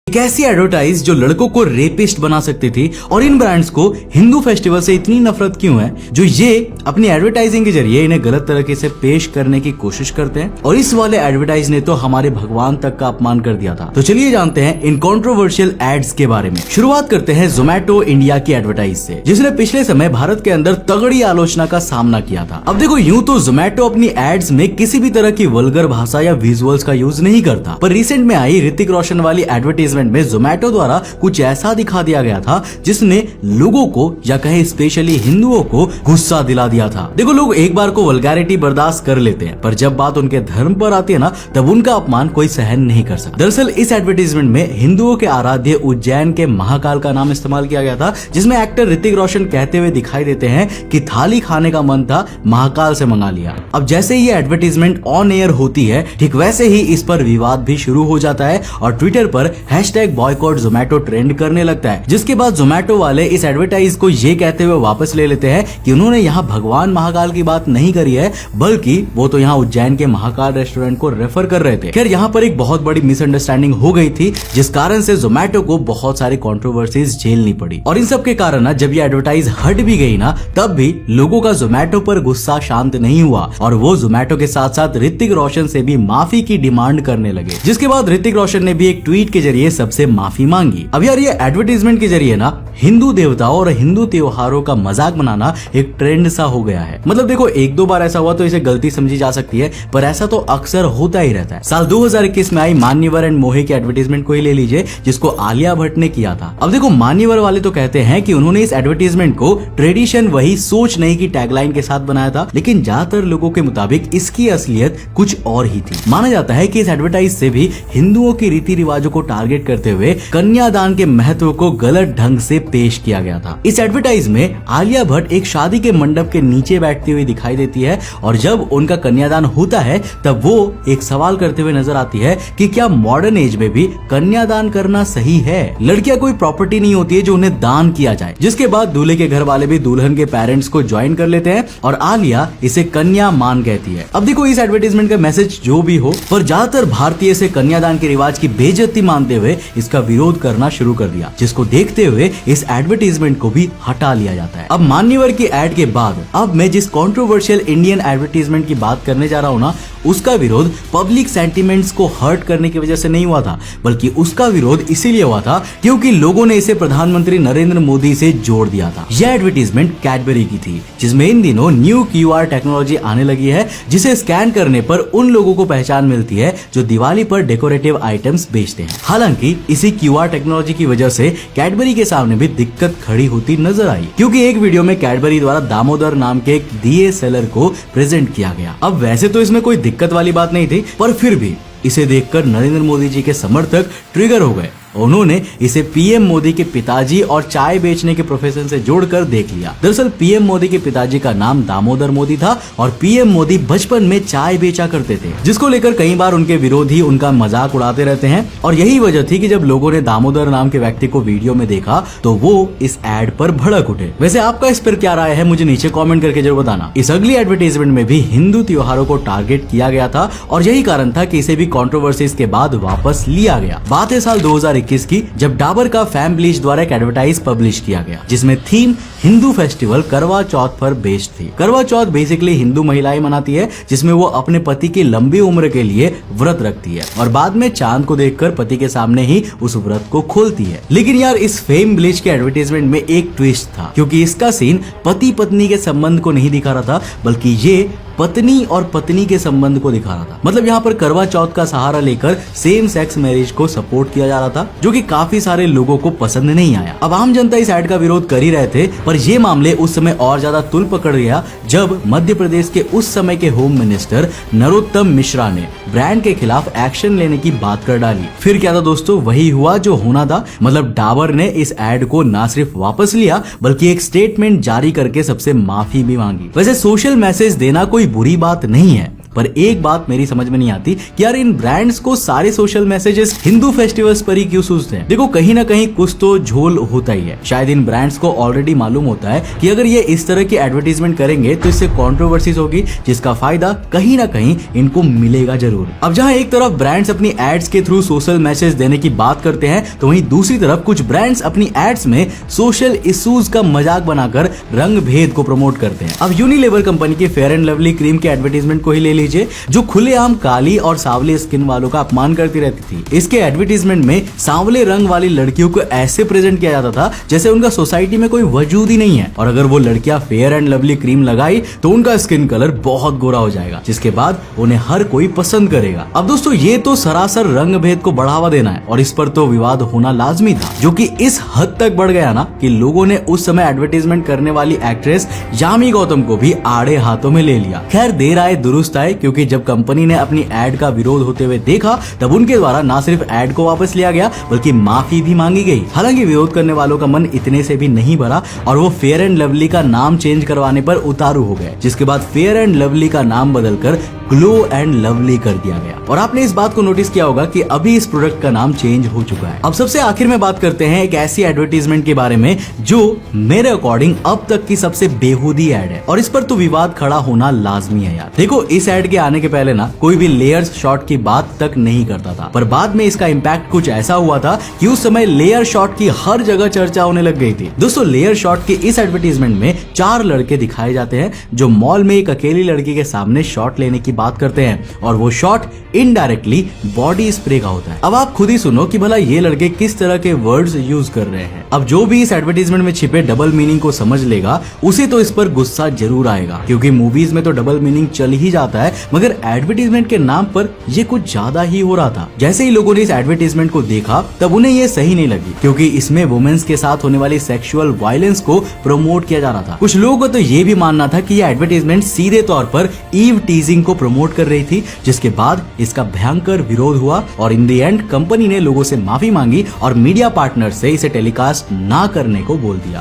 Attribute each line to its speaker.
Speaker 1: एक ऐसी एडवर्टाइज जो लड़कों को रेपिस्ट बना सकती थी। और इन ब्रांड्स को हिंदू फेस्टिवल से इतनी नफरत क्यों है जो ये अपनी एडवर्टाइजिंग के जरिए इन्हें गलत तरीके से पेश करने की कोशिश करते हैं। और इस वाले एडवर्टाइज ने तो हमारे भगवान तक का अपमान कर दिया था। तो चलिए जानते हैं इन कंट्रोवर्शियल एड्स के बारे में। शुरुआत करते हैं जोमैटो इंडिया की एडवर्टाइज से, जिसने पिछले समय भारत के अंदर तगड़ी आलोचना का सामना किया था। अब देखो, यूं तो जोमैटो अपनी एड्स में किसी भी तरह की वल्गर भाषा या विजुअल्स का यूज नहीं करता, पर रिसेंट में आई ऋतिक रोशन वाली एडवर्टाइजमेंट में जोमैटो द्वारा कुछ ऐसा दिखा दिया गया था जिसने लोगों को या कहे स्पेशली हिंदुओं को गुस्सा दिला दिया था। देखो, लोग एक बार को वल्गैरिटी बर्दाश्त कर लेते हैं, पर जब बात उनके धर्म पर आती है ना, तब उनका अपमान कोई सहन नहीं कर सकता। दरअसल इस एडवर्टाइजमेंट में हिंदुओं के आराध्य उज्जैन के महाकाल का नाम इस्तेमाल किया गया था, जिसमें एक्टर ऋतिक रोशन कहते हुए दिखाई देते हैं कि थाली खाने का मन था, महाकाल से मंगा लिया। अब जैसे ही एडवर्टाइजमेंट ऑन एयर होती है, ठीक वैसे ही इस पर विवाद भी शुरू हो जाता है और ट्विटर पर #बॉयकॉट जोमैटो ट्रेंड करने लगता है। जिसके बाद जोमैटो वाले इस एडवर्टाइज को ये कहते हुए वापस ले लेते हैं कि उन्होंने यहाँ भगवान महाकाल की बात नहीं करी है, बल्कि वो तो यहाँ उज्जैन के महाकाल रेस्टोरेंट को रेफर कर रहे थे। खैर, यहाँ पर एक बहुत बड़ी मिसअंडरस्टैंडिंग हो गई थी, जिस कारण से जोमैटो को बहुत सारी कंट्रोवर्सीज झेलनी पड़ी। और इन सब के कारण ना, जब ये एडवर्टाइज हट भी गई ना, तब भी लोगों का जोमैटो पर गुस्सा शांत नहीं हुआ और वो जोमैटो के साथ साथ ऋतिक रोशन से भी माफी की डिमांड करने लगे। जिसके बाद ऋतिक रोशन ने भी एक ट्वीट के जरिए सबसे माफी मांगी। अब यार, ये एडवर्टाइजमेंट के जरिए ना हिंदू देवताओं और हिंदू त्योहारों का मजाक बनाना एक ट्रेंड सा हो गया है। मतलब देखो, एक दो बार ऐसा हुआ तो इसे गलती समझी जा सकती है, पर ऐसा तो अक्सर होता ही रहता है। साल 2021 में आई मान्यवर एंड मोहे की एडवर्टाइजमेंट को ही ले लीजिए, जिसको आलिया भट्ट ने किया था। अब देखो, मान्यवर वाले तो कहते हैं कि उन्होंने इस एडवर्टाइजमेंट को ट्रेडिशन वही सोच नहीं की टैगलाइन के साथ बनाया था, लेकिन ज्यादातर लोगों के मुताबिक इसकी असलियत कुछ और ही थी। माना जाता है कि इस एडवर्टाइज से भी हिंदुओं के रीति रिवाजों को टारगेट करते हुए कन्यादान के महत्व को गलत ढंग से पेश किया गया था। इस एडवर्टाइज में आलिया भट्ट एक शादी के मंडप के नीचे बैठती हुई दिखाई देती है और जब उनका कन्यादान होता है तब वो एक सवाल करते हुए नजर आती है कि क्या मॉडर्न एज में भी कन्यादान करना सही है? लड़कियां कोई प्रॉपर्टी नहीं होती है जो उन्हें दान किया जाए। जिसके बाद दूल्हे के घर वाले भी दुल्हन के पेरेंट्स को ज्वाइन कर लेते हैं और आलिया इसे कन्या मान कहती है। अब देखो, इस एडवर्टाइजमेंट का मैसेज जो भी हो, पर ज्यादातर भारतीय से कन्यादान के रिवाज की बेइज्जती मानते हुए इसका विरोध करना शुरू कर दिया, जिसको देखते हुए इस एडवर्टाइजमेंट को भी हटा लिया जाता है। अब मान्यवर की एड के बाद अब मैं जिस कंट्रोवर्शियल इंडियन एडवर्टाइजमेंट की बात करने जा रहा हूँ ना, उसका विरोध पब्लिक सेंटिमेंट्स को हर्ट करने की वजह से नहीं हुआ था, बल्कि उसका विरोध इसीलिए हुआ था क्योंकि लोगों ने इसे प्रधानमंत्री नरेंद्र मोदी से जोड़ दिया था। यह एडवर्टाइजमेंट कैडबरी की थी, जिसमें इन दिनों न्यू QR टेक्नोलॉजी आने लगी है, जिसे स्कैन करने पर उन लोगों को पहचान मिलती है जो दिवाली पर डेकोरेटिव आइटम्स बेचते हैं। हालांकि इसी QR टेक्नोलॉजी की वजह से कैडबरी के सामने भी दिक्कत खड़ी होती नजर आई, क्योंकि एक वीडियो में कैडबरी द्वारा दामोदर नाम के एक दिए सेलर को प्रेजेंट किया गया। अब वैसे तो इसमें कोई दिक्कत वाली बात नहीं थी, पर फिर भी इसे देखकर नरेंद्र मोदी जी के समर्थक ट्रिगर हो गए। उन्होंने इसे पीएम मोदी के पिताजी और चाय बेचने के प्रोफेशन से जोड़कर देख लिया। दरअसल पीएम मोदी के पिताजी का नाम दामोदर मोदी था और पीएम मोदी बचपन में चाय बेचा करते थे, जिसको लेकर कई बार उनके विरोधी उनका मजाक उड़ाते रहते हैं। और यही वजह थी कि जब लोगों ने दामोदर नाम के व्यक्ति को वीडियो में देखा तो वो इस एड पर भड़क उठे। वैसे आपका इस पर क्या राय है, मुझे नीचे कॉमेंट करके जरूर बताना। इस अगली एडवर्टाइजमेंट में भी हिंदू त्योहारों को टारगेट किया गया था और यही कारण था कि इसे भी कंट्रोवर्सीज के बाद वापस लिया गया। बात है साल 2021 की, जब डाबर का फैम ब्लीच द्वारा एक एडवर्टाइज पब्लिश किया गया, जिसमें थीम हिंदू फेस्टिवल करवा चौथ पर बेस्ड थी। करवा चौथ बेसिकली हिंदू महिलाएं मनाती है, जिसमें वो अपने पति की लंबी उम्र के लिए व्रत रखती है और बाद में चांद को देखकर पति के सामने ही उस व्रत को खोलती है। लेकिन यार, इस फेम ब्लीच के एडवर्टाइजमेंट में एक ट्विस्ट था, क्योंकि इसका सीन पति पत्नी के संबंध को नहीं दिखा रहा था, बल्कि ये पत्नी और पत्नी के संबंध को दिखा रहा था। मतलब यहाँ पर करवा चौथ का सहारा लेकर सेम सेक्स मैरिज को सपोर्ट किया जा रहा था, जो कि काफी सारे लोगों को पसंद नहीं आया। अब आम जनता इस ऐड का विरोध कर ही रहे थे, पर ये मामले उस समय और ज्यादा तुल पकड़ गया जब मध्य प्रदेश के उस समय के होम मिनिस्टर नरोत्तम मिश्रा ने ब्रांड के खिलाफ एक्शन लेने की बात कर डाली। फिर क्या था दोस्तों, वही हुआ जो होना था। मतलब डाबर ने इस ऐड को ना सिर्फ वापस लिया, बल्कि एक स्टेटमेंट जारी करके सबसे माफी भी मांगी। वैसे सोशल मैसेज देना कोई बुरी बात नहीं है, पर एक बात मेरी समझ में नहीं आती कि यार इन ब्रांड्स को सारे सोशल मैसेजेस हिंदू फेस्टिवल्स पर ही क्यों सूझते हैं। देखो कहीं ना कहीं कुछ तो झोल होता ही है। शायद इन ब्रांड्स को ऑलरेडी मालूम होता है कि अगर ये इस तरह की एडवर्टीजमेंट करेंगे तो इससे कंट्रोवर्सीज होगी, जिसका फायदा कहीं ना कहीं इनको मिलेगा जरूर। अब जहां एक तरफ ब्रांड्स अपनी एड्स के थ्रू सोशल मैसेज देने की बात करते हैं, तो वहीं दूसरी तरफ कुछ ब्रांड्स अपनी एड्स में सोशल इश्यूज का मजाक बनाकर रंग भेद को प्रमोट करते हैं। अब यूनिलेवर कंपनी के फेयर एंड लवली क्रीम के एडवर्टीजमेंट को ही ले लीजिए, जो खुलेआम काली और सांवले स्किन वालों का अपमान करती रहती थी। इसके एडवर्टीजमेंट में सांवले रंग वाली लड़कियों को ऐसे प्रेजेंट किया जाता था जैसे उनका सोसाइटी में कोई वजूद ही नहीं है, और अगर वो लड़कियां फेयर एंड लवली क्रीम लगाई तो उनका स्किन कलर बहुत गोरा हो जाएगा, जिसके बाद उन्हें हर कोई पसंद करेगा। अब दोस्तों ये तो सरासर रंग भेद को बढ़ावा देना है, और इस पर तो विवाद होना लाजमी था, जो कि इस हद तक बढ़ गया ना कि लोगों ने उस समय एडवर्टीजमेंट करने वाली एक्ट्रेस यामी गौतम को भी आड़े हाथों में ले लिया। खैर देर आए दुरुस्त आए, क्योंकि जब कंपनी ने अपनी एड का विरोध होते हुए देखा तब उनके द्वारा न सिर्फ एड को वापस लिया गया बल्कि माफी भी मांगी गई। हालांकि विरोध करने वालों का मन इतने से भी नहीं भरा और वो फेयर एंड लवली का नाम चेंज करवाने पर उतारू हो गए, जिसके बाद फेयर एंड लवली का नाम बदलकर ग्लो एंड लवली कर दिया गया। और आपने इस बात को नोटिस किया होगा कि अभी इस प्रोडक्ट का नाम चेंज हो चुका है। अब सबसे आखिर में बात करते हैं एक ऐसी एडवर्टीजमेंट के बारे में जो मेरे अकॉर्डिंग अब तक की सबसे बेहूदी एड है, और इस पर तो विवाद खड़ा होना लाजमी है यार। देखो इस एड के आने के पहले ना कोई भी लेयर्स शॉट की बात तक नहीं करता था, पर बाद में इसका इम्पैक्ट कुछ ऐसा हुआ था कि उस समय लेयर शॉट की हर जगह चर्चा होने लग गई थी। दोस्तों लेयर शॉट के इस एडवर्टीजमेंट में 4 लड़के दिखाए जाते हैं जो मॉल में एक अकेली लड़की के सामने शॉट लेने की बात करते हैं, और वो शॉट इनडायरेक्टली बॉडी स्प्रे का होता है। अब आप खुद ही सुनो कि भला ये लड़के किस तरह के वर्ड्स यूज कर रहे हैं। अब जो भी इस एडवर्टीजमेंट में छिपे डबल मीनिंग को समझ लेगा उसे तो इस पर गुस्सा जरूर आएगा, क्योंकि मूवीज में तो डबल मीनिंग चल ही जाता है, मगर एडवर्टीजमेंट के नाम पर ये कुछ ज्यादा ही हो रहा था। जैसे ही लोगों ने इस एडवर्टीजमेंट को देखा तब उन्हें ये सही नहीं लगी, क्योंकि इसमें वुमेन्स के साथ होने वाली सेक्सुअल वायलेंस को प्रमोट किया जा रहा था। कुछ लोगों को तो ये भी मानना था कि ये एडवर्टीजमेंट सीधे तौर पर ईव टीजिंग को प्रमोट कर रही थी, जिसके बाद इसका भयंकर विरोध हुआ और इन द एंड कंपनी ने लोगों से माफी मांगी और मीडिया पार्टनर से इसे टेलीकास्ट ना करने को बोल दिया।